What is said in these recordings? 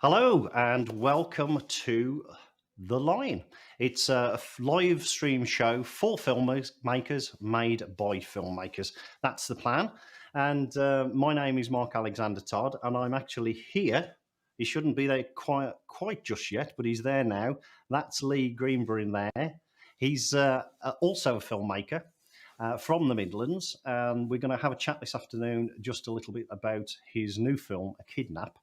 Hello and welcome to The Line. It's a live stream show for filmmakers made by filmmakers. That's the plan. And my name is Mark Alexander Todd, and I'm actually here. He shouldn't be there quite just yet, but he's there now. That's Lee Greenberg in there. He's also a filmmaker from the Midlands, and we're going to have a chat this afternoon just a little bit about his new film, A Kidnap,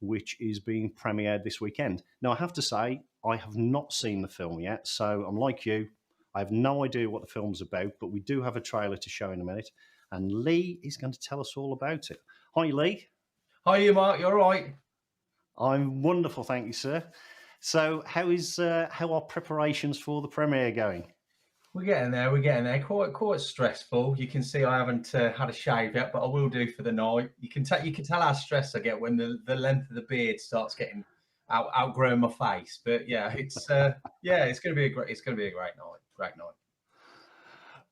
which is being premiered this weekend. Now, I have to say, I have not seen the film yet, so I'm like you. I have no idea what the film's about, but we do have a trailer to show in a minute, and Lee is going to tell us all about it. Hi, Lee. Hi, you Mark. You all right? I'm wonderful, thank you, sir. So, how are preparations for the premiere going? We're getting there. We're getting there. Quite stressful. You can see I haven't had a shave yet, but I will do for the night. You can tell how stressed I get when the length of the beard starts getting outgrowing my face. But yeah, it's going to be a great night. Great night.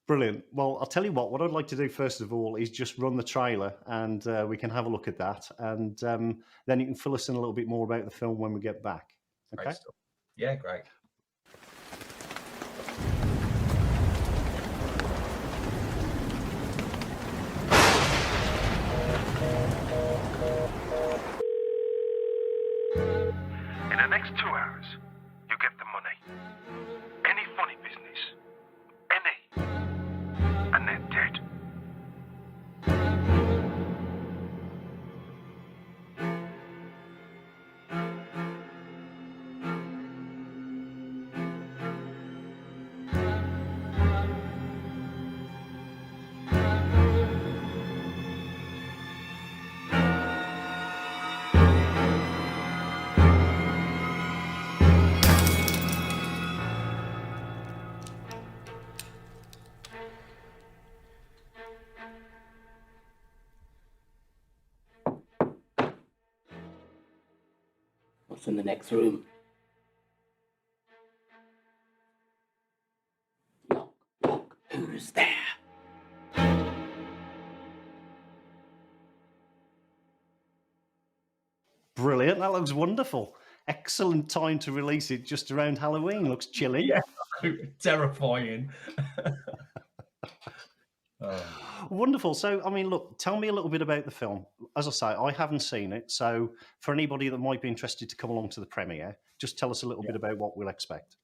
Brilliant. Well, I'll tell you what I'd like to do first of all is just run the trailer, and we can have a look at that, and then you can fill us in a little bit more about the film when we get back. Okay. Great stuff. Yeah, great. In the next 2 hours, you get the money. Any funny business. Any. And they're dead. What's in the next room? Look, who's there? Brilliant. That looks wonderful. Excellent time to release it just around Halloween. Looks chilly. Yeah, terrifying. Wonderful. So, I mean, look, tell me a little bit about the film. As I say, I haven't seen it. So, for anybody that might be interested to come along to the premiere, just tell us a little bit about what we'll expect.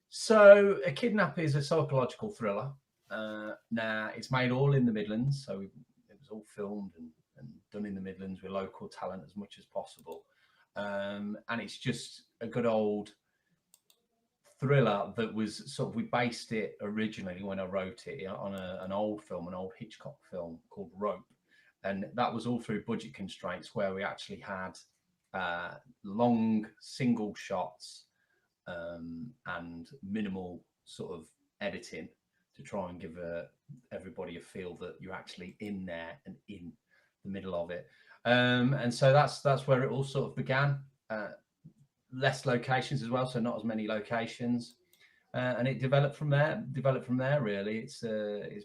So, A Kidnap is a psychological thriller. Now, it's made all in the Midlands, so it was all filmed and done in the Midlands with local talent as much as possible. And it's just a good old thriller that was sort of, we based it originally when I wrote it on an old Hitchcock film called Rope. And that was all through budget constraints where we actually had long single shots and minimal sort of editing to try and give everybody a feel that you're actually in there and in the middle of it. And so that's where it all sort of began. Less locations as well, so not as many locations, and it developed from there. Really, it's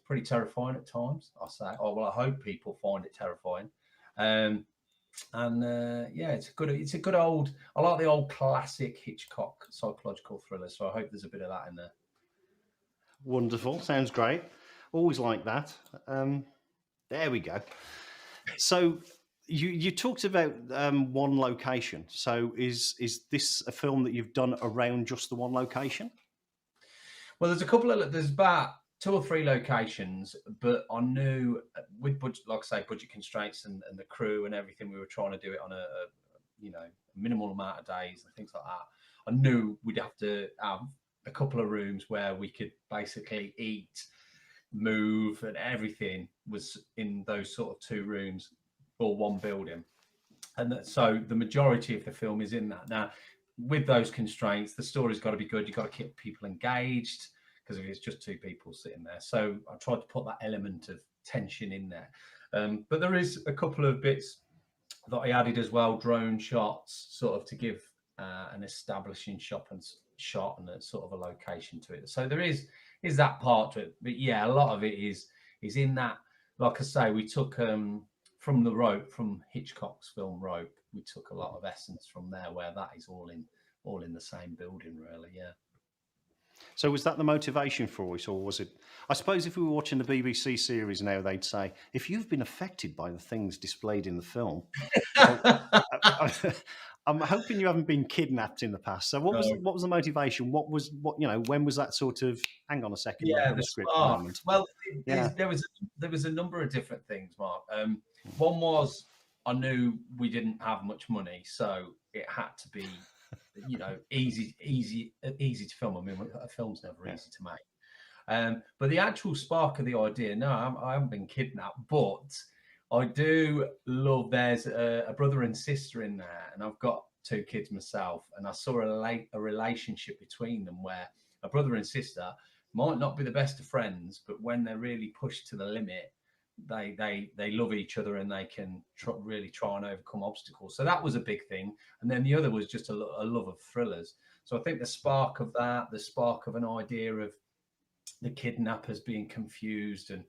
pretty terrifying at times. I say, I hope people find it terrifying. It's a good old. I like the old classic Hitchcock psychological thriller, so I hope there's a bit of that in there. Wonderful. Sounds great. Always like that. There we go. So, you talked about one location. So is this a film that you've done around just the one location? Well, there's about 2 or 3 locations, but I knew with budget, like I say, budget constraints and the crew and everything, we were trying to do it on a minimal amount of days and things like that. I knew we'd have to have a couple of rooms where we could basically eat, move, and everything was in those sort of 2 rooms or one building. And so the majority of the film is in that. Now, with those constraints, the story's got to be good. You've got to keep people engaged, because if it's just 2 people sitting there. So I tried to put that element of tension in there. But there is a couple of bits that I added as well, drone shots, sort of to give an establishing shot and a sort of a location to it. So there is that part to it. But yeah, a lot of it is in that, like I say, we took from Hitchcock's film Rope, took a lot of essence from there, where that is all in the same building, really. Yeah. So was that the motivation for it, or was it? I suppose if we were watching the BBC series now, they'd say, if you've been affected by the things displayed in the film, well, I'm hoping you haven't been kidnapped in the past. So what was the motivation? What when was that sort of? Hang on a second, I've got the a script spark. moment. Well, Yeah. there was a number of different things, Mark. One was I knew we didn't have much money, so it had to be, easy to film. I mean, a film's never easy to make. But the actual spark of the idea, no, I haven't been kidnapped, but I do love. There's a brother and sister in there, and I've got 2 kids myself, and I saw a relationship between them where a brother and sister might not be the best of friends, but when they're really pushed to the limit, they love each other, and they can really try and overcome obstacles. So that was a big thing. And then the other was just a love of thrillers. So I think the spark of that, the spark of an idea of the kidnappers being confused, and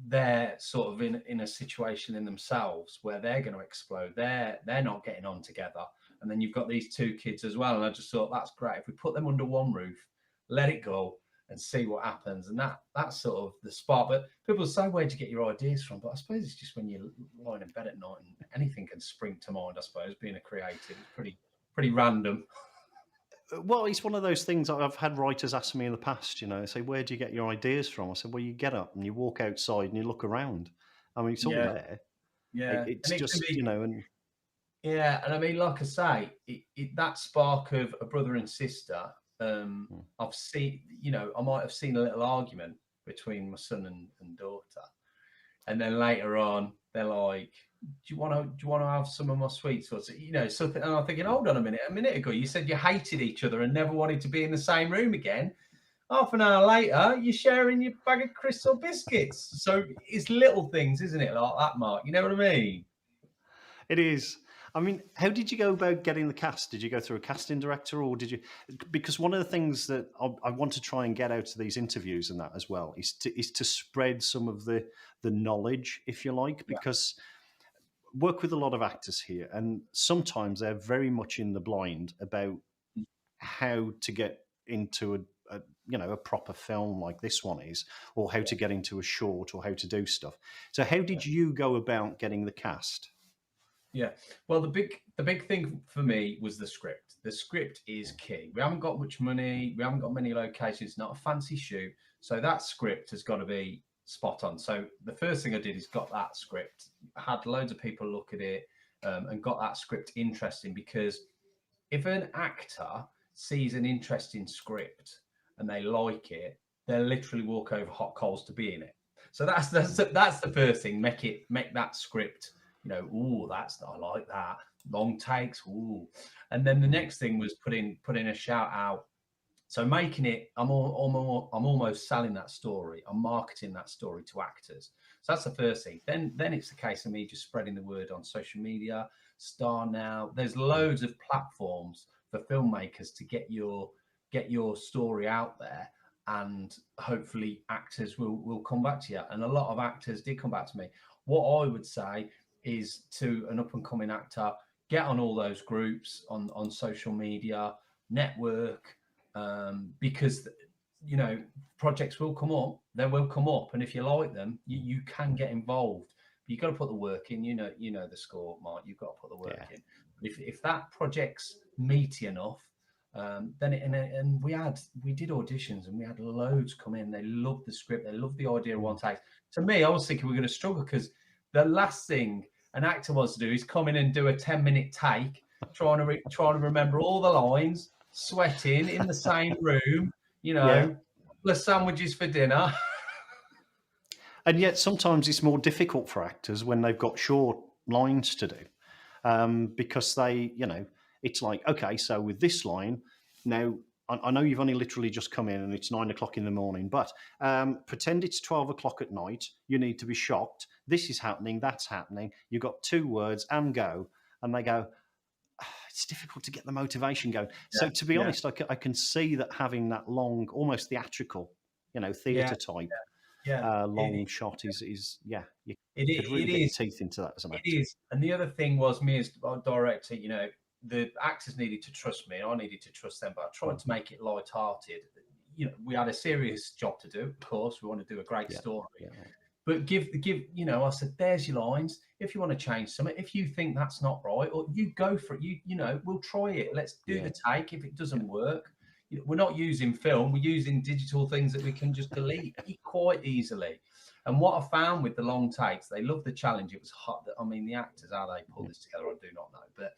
they're sort of in a situation in themselves where they're going to explode. They're not getting on together. And then you've got these 2 kids as well. And I just thought, that's great. If we put them under one roof, let it go, and see what happens. And that's sort of the spark. But people say, where'd you get your ideas from? But I suppose it's just when you're lying in bed at night and anything can spring to mind, I suppose, being a creative. It's pretty random. Well, it's one of those things I've had writers ask me in the past, they say, where do you get your ideas from? I said, well, you get up and you walk outside and you look around. I mean, it's all there. Yeah. It's just, and yeah. And I mean, like I say, that spark of a brother and sister, I've seen, I might have seen a little argument between my son and daughter. And then later on, they're like, do you want to have some of my sweets, or something? And I'm thinking, hold on a minute ago you said you hated each other and never wanted to be in the same room again. Half an hour later, you're sharing your bag of Crystal biscuits. So it's little things, isn't it, like that, Mark? You know what I mean? It is. I mean, how did you go about getting the cast? Did you go through a casting director, or did you? Because one of the things that I want to try and get out of these interviews and that as well is to spread some of the knowledge, if you like, because work with a lot of actors here, and sometimes they're very much in the blind about how to get into a proper film like this one is, or how to get into a short, or how to do stuff. So how did you go about getting the cast? Yeah, well, the big thing for me was the script. The script is key. We haven't got much money. We haven't got many locations. Not a fancy shoot. So that script has got to be spot on. So the first thing I did is got that script. I had loads of people look at it, and got that script interesting, because if an actor sees an interesting script and they like it, they'll literally walk over hot coals to be in it. So that's the first thing. Make that script. I like that. Long takes, and then the next thing was putting a shout out. So making it, I'm almost selling that story. I'm marketing that story to actors. So that's the first thing. Then it's the case of me just spreading the word on social media. Star Now. There's loads of platforms for filmmakers to get your story out there, and hopefully actors will come back to you. And a lot of actors did come back to me. What I would say is, to an up-and-coming actor, get on all those groups on social media, network, because projects will come up. They will come up, and if you like them, you can get involved. You've got to put the work in. You know the score, Mark. You've got to put the work in. If that project's meaty enough, then we did auditions, and we had loads come in. They loved the script. They loved the idea of one take. To me, I was thinking we're going to struggle, because the last thing an actor wants to do is come in and do a 10-minute take, trying to remember all the lines, sweating in the same room, plus sandwiches for dinner. And yet sometimes it's more difficult for actors when they've got short lines to do, because they, it's like, okay, so with this line, now I know you've only literally just come in and it's 9 o'clock in the morning, but pretend it's 12 o'clock at night. You need to be shocked. This is happening. That's happening. You've got 2 words, and go. And they go, it's difficult to get the motivation going. So to be honest, I can see that having that long, almost theatrical, theatre type long shot is you it could really it get your is. teeth into that as an It actor. is. And the other thing was me as a director, the actors needed to trust me. I needed to trust them, but I tried to make it light-hearted. We had a serious job to do, of course. We want to do a great story. Yeah. But I said, there's your lines. If you want to change something, if you think that's not right, or you go for it, we'll try it. Let's do the take. If it doesn't work, we're not using film, we're using digital things that we can just delete quite easily. And what I found with the long takes, they love the challenge. It was hot. I mean, the actors, how they pull this together, I do not know. But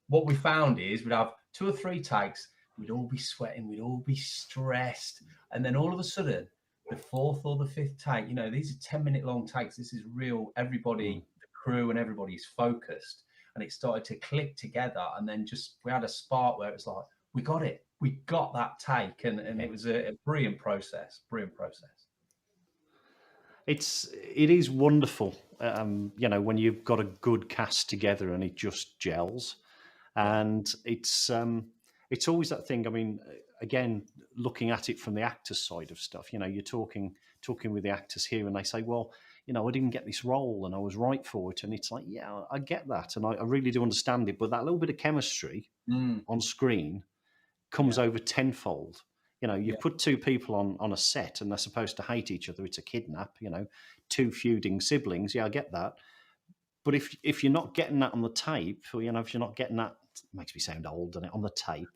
what we found is we'd have 2 or 3 takes, we'd all be sweating, we'd all be stressed. And then all of a sudden, the 4th or the 5th take, these are 10-minute long takes. This is real. Everybody, the crew and everybody's focused. And it started to click together. And then we had a spark where it was like, we got it. We got that take. And it was a brilliant process. It is wonderful, when you've got a good cast together and it just gels. And it's always that thing. I mean, again, looking at it from the actor's side of stuff, you're talking with the actors here, and they say, well, I didn't get this role, and I was right for it. And it's like, yeah, I get that, and I really do understand it. But that little bit of chemistry on screen comes over tenfold. You put 2 people on a set, and they're supposed to hate each other. It's a kidnap. 2 feuding siblings. Yeah, I get that. But if you're not getting that on the tape, or if you're not getting that, it makes me sound old, doesn't it? On the tape.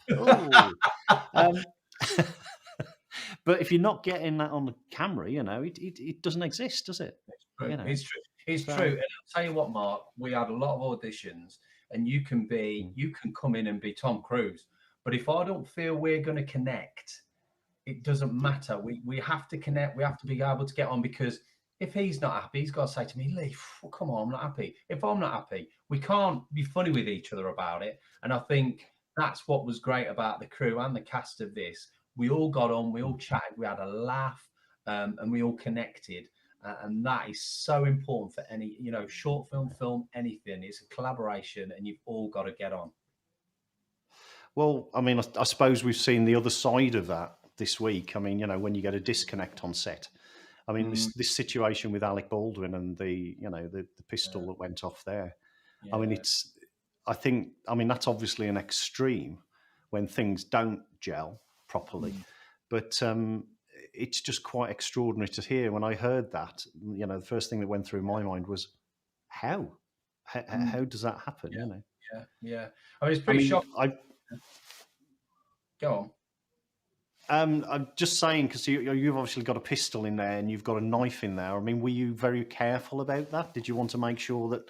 But if you're not getting that on the camera, it doesn't exist, does it? It's true. It's true. And I'll tell you what, Mark, we had a lot of auditions, and you can come in and be Tom Cruise. But if I don't feel we're going to connect, it doesn't matter. We have to connect. We have to be able to get on, because if he's not happy, he's got to say to me, Lee, come on, I'm not happy. If I'm not happy, we can't be funny with each other about it. And I think that's what was great about the crew and the cast of this. We all got on, we all chatted, we had a laugh, and we all connected. And that is so important for any, short film, anything. It's a collaboration, and you've all got to get on. Well, I mean, I suppose we've seen the other side of that this week. I mean, when you get a disconnect on set. I mean, this situation with Alec Baldwin and the pistol that went off there. Yeah. I mean, that's obviously an extreme when things don't gel properly. But it's just quite extraordinary to hear. When I heard that, the first thing that went through my mind was, how does that happen? Yeah. I mean, it's pretty shocking. Go on. I'm just saying, because you've obviously got a pistol in there and you've got a knife in there. I mean, were you very careful about that? Did you want to make sure that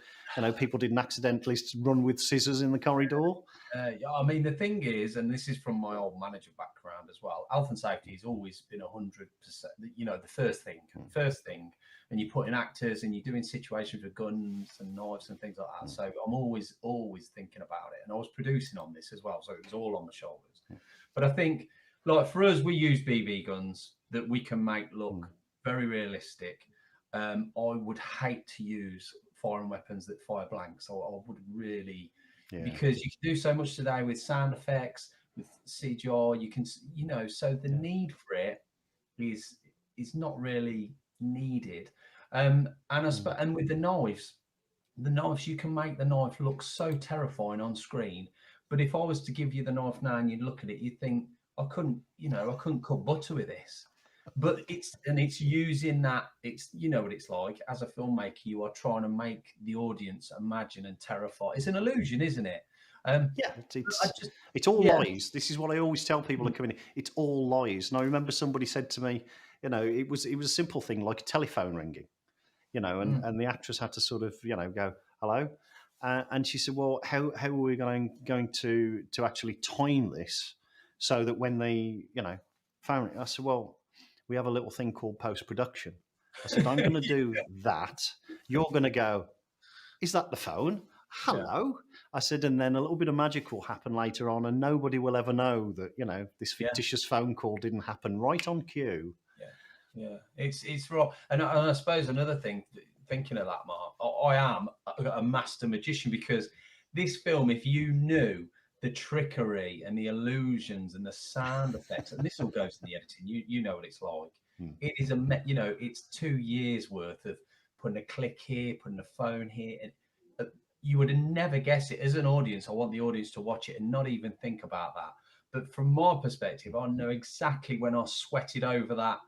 people didn't accidentally run with scissors in the corridor? I mean, the thing is, and this is from my old manager background as well, health and safety has always been 100%, the first thing. And you put in actors and you're doing situations with guns and knives and things like that. So I'm always thinking about it. And I was producing on this as well, so it was all on my shoulders. But I think, like, for us, we use BB guns that we can make look very realistic. I would hate to use firing weapons that fire blanks. So I would really, because you can do so much today with sound effects, with CGI. You can, so the need for it is not really needed. And with the knives, you can make the knife look so terrifying on screen. But if I was to give you the knife now and you look at it, you'd think, I couldn't cut butter with this. But it's using that. It's, what it's like as a filmmaker. You are trying to make the audience imagine and terrify. It's an illusion, isn't it? It's all lies. This is what I always tell people that come in. It's all lies. And I remember somebody said to me, it was a simple thing like a telephone ringing, and the actress had to sort of, go, hello. And she said, well, how are we going to actually time this so that when they, phone it? I said, well, we have a little thing called post-production. I said, I'm going to do that. You're going to go, is that the phone? Hello. I said, and then a little bit of magic will happen later on, and nobody will ever know that, this fictitious phone call didn't happen right on cue. Yeah. It's wrong. And I suppose another thing, thinking of that, Mark, I am a master magician, because this film, if you knew the trickery and the illusions and the sound effects, and this all goes to the editing, you know what it's like. it is it's 2 years worth of putting a click here, putting a phone here, and you would never guess it. As an audience, I want the audience to watch it and not even think about that. But from my perspective, I know exactly when I sweated over that,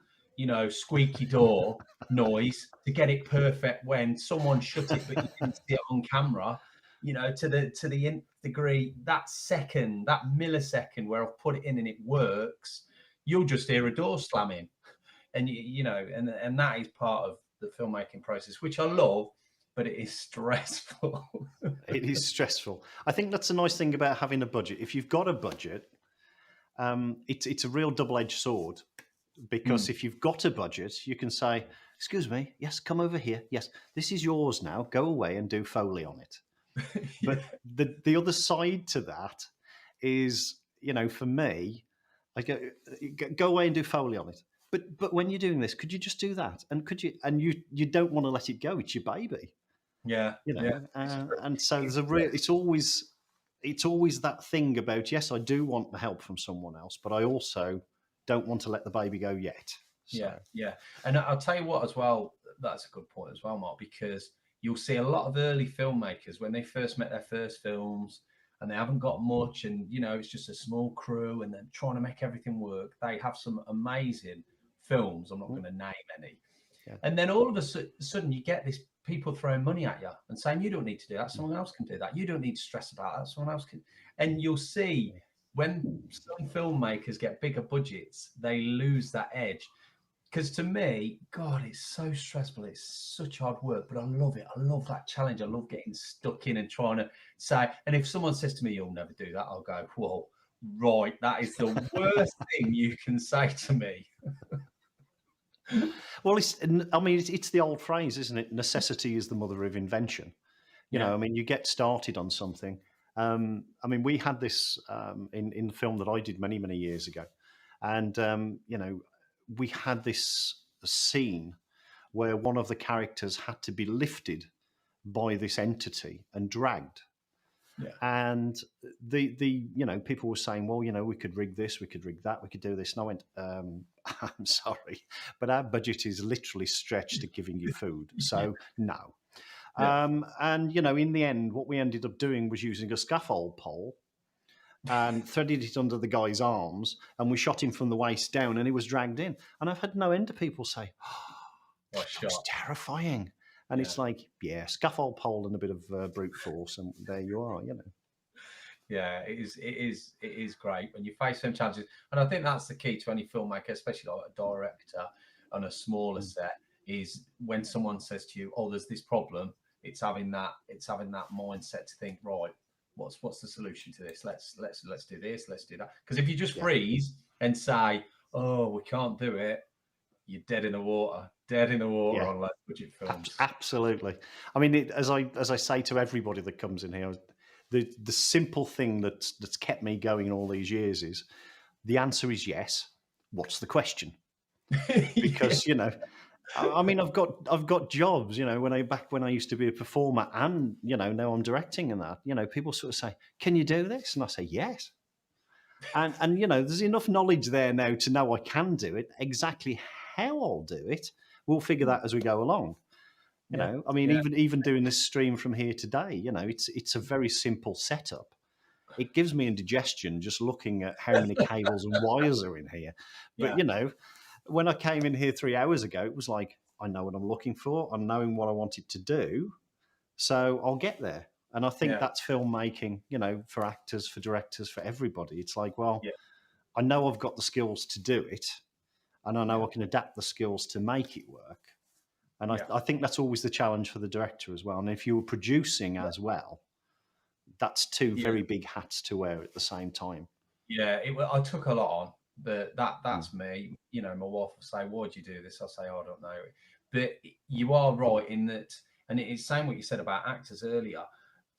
squeaky door noise to get it perfect when someone shut it, but you didn't see it on camera, to the nth degree. That second, that millisecond where I've put it in and it works, you'll just hear a door slamming. And, and that is part of the filmmaking process, which I love, but it is stressful. It is stressful. I think that's a nice thing about having a budget. If you've got a budget, it's a real double-edged sword, because if you've got a budget, you can say, excuse me, yes, come over here. Yes, this is yours now. Go away and do Foley on it. But the other side to that is, for me, I go away and do Foley on it. But when you're doing this, could you just do that? And could you? And you don't want to let it go. It's your baby. Yeah. And so there's it's always that thing about, yes, I do want the help from someone else, but I also don't want to let the baby go yet. So. Yeah. And I'll tell you what as well, that's a good point as well, Mark, because you'll see a lot of early filmmakers when they first make their first films and they haven't got much, and it's just a small crew and they're trying to make everything work. They have some amazing films. I'm not going to name any. Yeah. And then all of a sudden you get this people throwing money at you and saying, you don't need to do that, someone else can do that. You don't need to stress about that, someone else can. And you'll see when some filmmakers get bigger budgets, they lose that edge. Because to me, God, it's so stressful. It's such hard work, but I love it. I love that challenge. I love getting stuck in and trying to say, and if someone says to me, you'll never do that, I'll go, whoa, right, that is the worst thing you can say to me. Well, it's the old phrase, isn't it? Necessity is the mother of invention. You get started on something. We had this in the film that I did many, many years ago. And, we had this scene where one of the characters had to be lifted by this entity and dragged. Yeah. And the people were saying, well, we could rig this, we could rig that, we could do this. And I went, I'm sorry, but our budget is literally stretched to giving you food. So no. Yeah. And, in the end, what we ended up doing was using a scaffold pole and threaded it under the guy's arms, and we shot him from the waist down, and he was dragged in. And I've had no end of people say, that looks terrifying. And it's like, scaffold pole and a bit of brute force, and there you are, Yeah, it is great when you face them challenges. And I think that's the key to any filmmaker, especially like a director on a smaller set, is when someone says to you, oh, there's this problem, it's having that mindset to think, right, what's the solution to this? Let's do this, let's do that. Because if you just freeze and say, oh, we can't do it, you're dead in the water on low budget films. Absolutely. As I say to everybody that comes in here, the simple thing that's kept me going all these years is the answer is yes. What's the question? Because I've got jobs. When I used to be a performer, and now I'm directing and that. People sort of say, "Can you do this?" And I say, "Yes." And there's enough knowledge there now to know I can do it. Exactly how I'll do it, we'll figure that as we go along. Even doing this stream from here today, it's a very simple setup. It gives me indigestion just looking at how many cables and wires are in here. But when I came in here 3 hours ago, it was like, I know what I'm looking for. I'm knowing what I wanted to do, so I'll get there. And I think that's filmmaking, for actors, for directors, for everybody. It's like, well, I know I've got the skills to do it, and I know I can adapt the skills to make it work. And I think that's always the challenge for the director as well. And if you were producing as well, that's two very big hats to wear at the same time. Yeah, I took a lot on, but that's me. My wife will say, why do you do this? I'll say, oh, I don't know. But you are right in that, and it's saying what you said about actors earlier.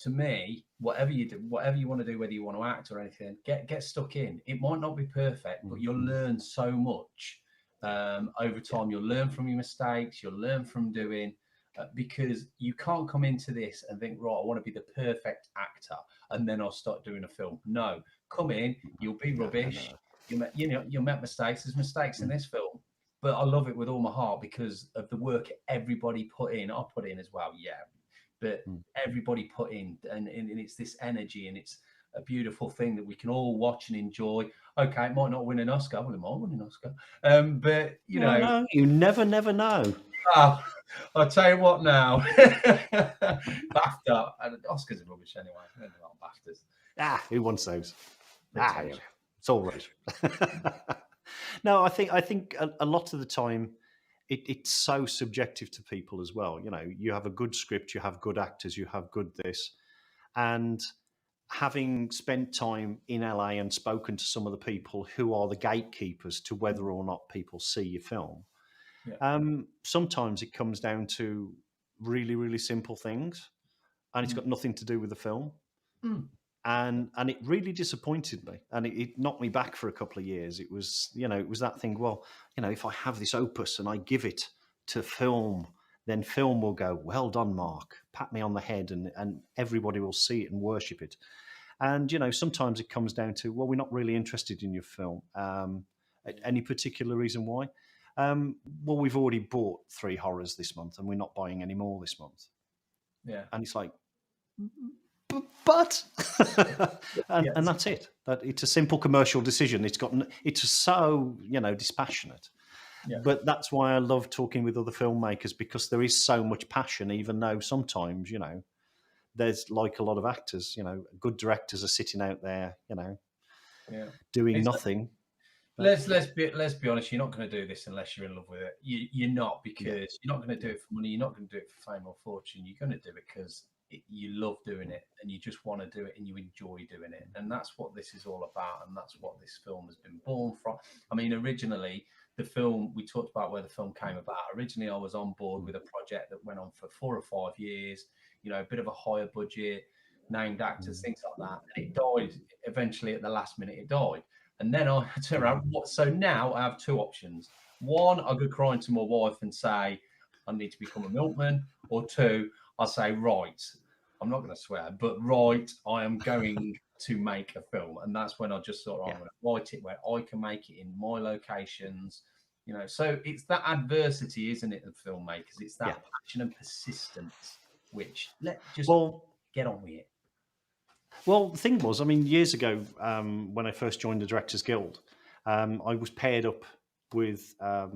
To me, whatever you do, whatever you want to do, whether you want to act or anything, get stuck in. It might not be perfect, but you'll learn so much over time. You'll learn from your mistakes. You'll learn from doing, because you can't come into this and think, right, I want to be the perfect actor, and then I'll start doing a film. No, come in, you'll be rubbish. You'll make mistakes. There's mistakes in this film, but I love it with all my heart because of the work everybody put in. I put in as well, yeah, but everybody put in, and it's this energy, and it's a beautiful thing that we can all watch and enjoy. Okay, it might not win an Oscar. Well, it might win an Oscar, but you know, no, you never know. I'll tell you what now. BAFTA, Oscars are rubbish anyway. They're not BAFTAs. Who wants those? Pretentious. It's all right. No, I think a lot of the time it's so subjective to people as well. You know, you have a good script, you have good actors, you have good this, and having spent time in LA and spoken to some of the people who are the gatekeepers to whether or not people see your film, sometimes it comes down to really, really simple things, and it's got nothing to do with the film. And it really disappointed me, and it knocked me back for a couple of years. It was, it was that thing. Well, if I have this opus and I give it to film, then film will go, well done, Mark, pat me on the head, and everybody will see it and worship it. And sometimes it comes down to, well, we're not really interested in your film. Any particular reason why? Well, we've already bought 3 horrors this month, and we're not buying any more this month. Yeah, and it's like, but and that's it. It's a simple commercial decision. It's so dispassionate. Yeah. But that's why I love talking with other filmmakers, because there is so much passion, even though sometimes there's, like a lot of actors, good directors are sitting out there, doing nothing. Let's be honest. You're not going to do this unless you're in love with it. You're not, because you're not going to do it for money. You're not going to do it for fame or fortune. You're going to do it because you love doing it, and you just want to do it, and you enjoy doing it. And that's what this is all about, and that's what this film has been born from. I mean, originally, the film, we talked about where the film came about. Originally, I was on board with a project that went on for 4 or 5 years, a bit of a higher budget, named actors, things like that. And it died eventually at the last minute. It died. And then I turned around. So now I have 2 options. One, I could cry to my wife and say, I need to become a milkman. Or 2, I say, right, I'm not going to swear, but right, I am going to make a film. And that's when I just thought, I'm going to write it where I can make it in my locations. So it's that adversity, isn't it, of filmmakers? It's that passion and persistence, which get on with it. Well, the thing was, I mean, years ago, when I first joined the Directors Guild, I was paired up with, a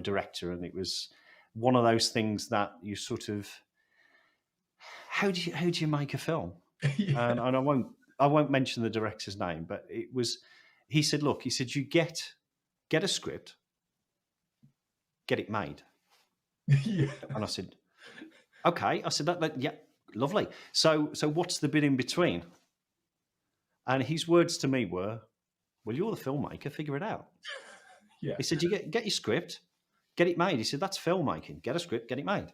director, and it was one of those things that you sort of, how do you make a film? And I won't mention the director's name, but he said, look, you get a script, get it made. And I said, okay. I said, that lovely. So what's the bit in between? And his words to me were, well, you're the filmmaker, figure it out. Yeah. He said, you get your script, get it made. He said, that's filmmaking. Get a script, get it made.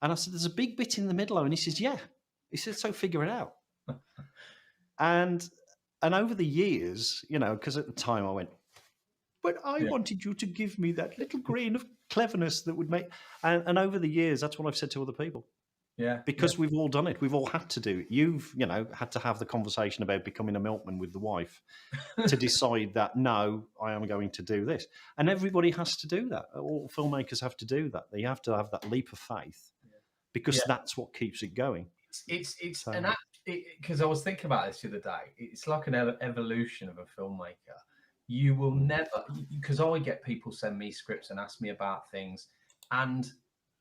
And I said, there's a big bit in the middle. And he says, yeah. He said, so figure it out. And over the years, because at the time I went, but I wanted you to give me that little grain of cleverness that would make... And over the years, that's what I've said to other people. Yeah. Because we've all done it. We've all had to do it. You've, had to have the conversation about becoming a milkman with the wife to decide that, no, I am going to do this. And everybody has to do that. All filmmakers have to do that. They have to have that leap of faith, because that's what keeps it going. It's because I was thinking about this the other day. It's like an evolution of a filmmaker. You will never, because I get people send me scripts and ask me about things, and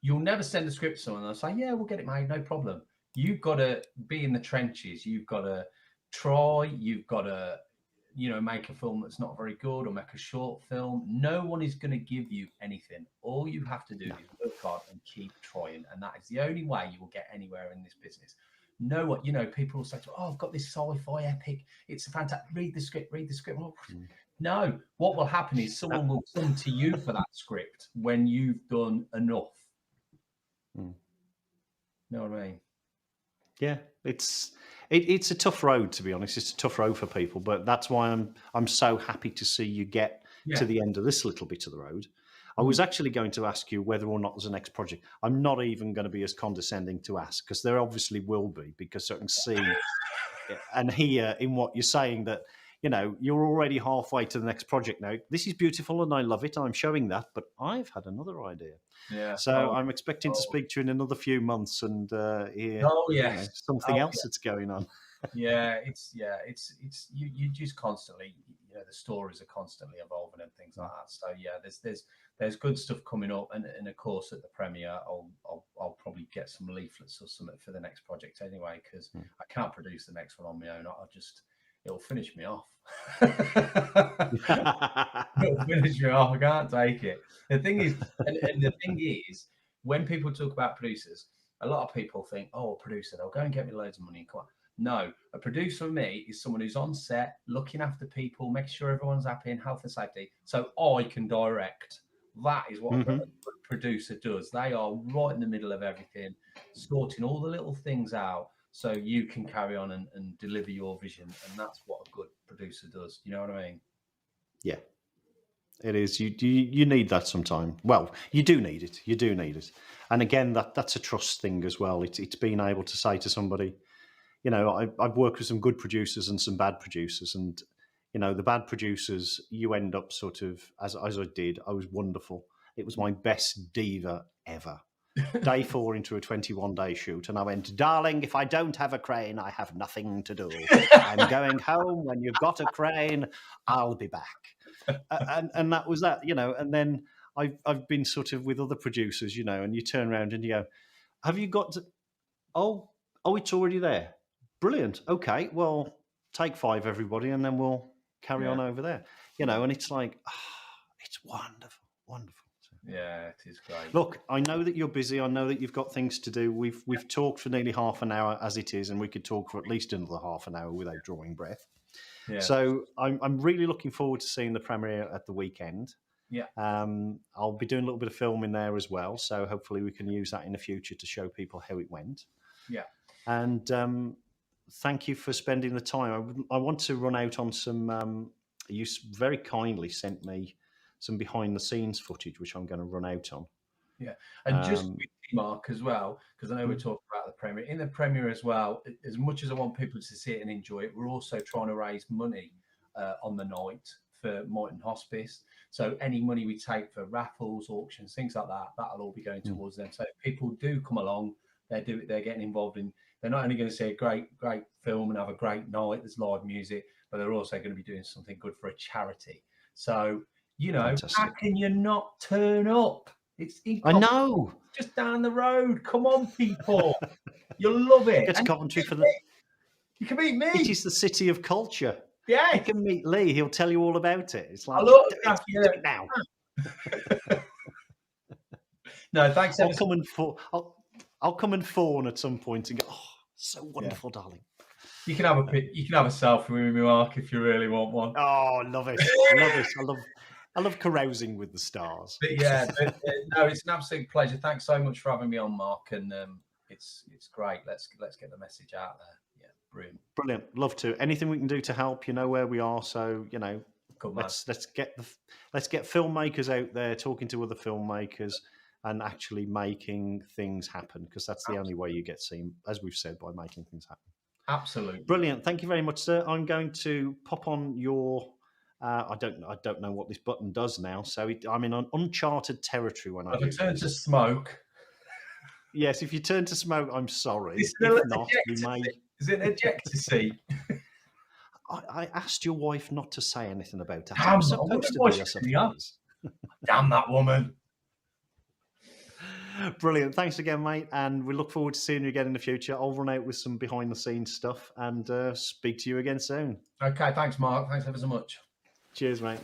you'll never send a script to someone and they'll say, yeah, we'll get it made, no problem. You've got to be in the trenches. You've got to try. You've got to, make a film that's not very good, or make a short film. No one is going to give you anything. All you have to do is work hard and keep trying. And that is the only way you will get anywhere in this business. Know what, people will say, oh, I've got this sci-fi epic. It's a fantastic, read the script. Well, no, what will happen is someone will come to you for that script when you've done enough. Know what I mean? Yeah, it's a tough road, to be honest. It's a tough road for people, but that's why I'm so happy to see you get to the end of this little bit of the road. I was actually going to ask you whether or not there's a next project. I'm not even going to be as condescending to ask, because there obviously will be, because I can see and hear in what you're saying that you're already halfway to the next project now. This is beautiful and I love it. I'm showing that, but I've had another idea. Yeah. So I'm expecting to speak to you in another few months and hear something else that's going on. It's you just constantly, the stories are constantly evolving and things like that. So there's good stuff coming up, and of course at the premiere I'll probably get some leaflets or something for the next project anyway, because I can't produce the next one on my own. It'll finish me off. It'll finish me off. I can't take it. The thing is, and the thing is, when people talk about producers, a lot of people think, oh, a producer, they'll go and get me loads of money and come on. No, a producer for me is someone who's on set, looking after people, making sure everyone's happy in health and safety, so I can direct. That is what a producer does. They are right in the middle of everything, sorting all the little things out so you can carry on and deliver your vision. And that's what a good producer does. You know what I mean? Yeah, it is. You need that sometime. Well, you do need it. You do need it. And again, that's a trust thing as well. It's being able to say to somebody, I've worked with some good producers and some bad producers, and the bad producers, you end up sort of, as I did, I was wonderful. It was my best diva ever. Day 4 into a 21-day shoot, and I went, darling, if I don't have a crane, I have nothing to do. I'm going home. When you've got a crane, I'll be back. And that was that, and then I've been sort of with other producers, and you turn around and you go, have you got to, oh, it's already there. Brilliant. Okay, well, take 5, everybody, and then we'll carry on over there. And it's like, it's wonderful, wonderful. Yeah, it is great. Look, I know that you're busy. I know that you've got things to do. We've talked for nearly half an hour as it is, and we could talk for at least another half an hour without drawing breath. Yeah. So I'm really looking forward to seeing the premiere at the weekend. Yeah. I'll be doing a little bit of filming there as well, so hopefully we can use that in the future to show people how it went. Yeah. And thank you for spending the time. I want to run out on some. You very kindly sent me some behind-the-scenes footage, which I'm going to run out on. Yeah, and just with Mark as well, because I know we're talking about the premiere. In the premiere as well, as much as I want people to see it and enjoy it, we're also trying to raise money on the night for Moyton Hospice. So any money we take for raffles, auctions, things like that, that'll all be going towards them. So if people do come along, they're getting involved in. They're not only going to see a great film and have a great night, there's live music, but they're also going to be doing something good for a charity. So, Fantastic. How can you not turn up? I know. Just down the road. Come on, people. You'll love it. Get to Coventry for You can meet me. It is the city of culture. Yeah. You can meet Lee. He'll tell you all about it. It's like, I love do it now. No, thanks. I'll come and fawn at some point and go, oh, so wonderful, darling. You can have a selfie with me, Mark, if you really want one. Oh, love it. Love it. I love carousing with the stars. But no, it's an absolute pleasure. Thanks so much for having me on, Mark, and it's great. Let's get the message out there. Yeah, brilliant. Love to. Anything we can do to help, you know where we are. So let's get filmmakers out there talking to other filmmakers and actually making things happen, because that's the only way you get seen, as we've said, by making things happen. Absolutely. Brilliant. Thank you very much, sir. I'm going to pop on your. I don't know what this button does now, so I'm in uncharted territory when I turn to smoke. Yes, if you turn to smoke, I'm sorry. If not, we may. Is it an ejector seat? I asked your wife not to say anything about that. I'm supposed to be a surprise. Damn that woman. Brilliant. Thanks again, mate. And we look forward to seeing you again in the future. I'll run out with some behind-the-scenes stuff and speak to you again soon. Okay, thanks, Mark. Thanks ever so much. Cheers, mate.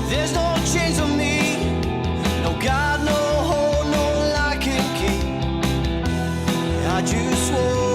There's no chains on me, no God, no hold, no lock and key. I just swore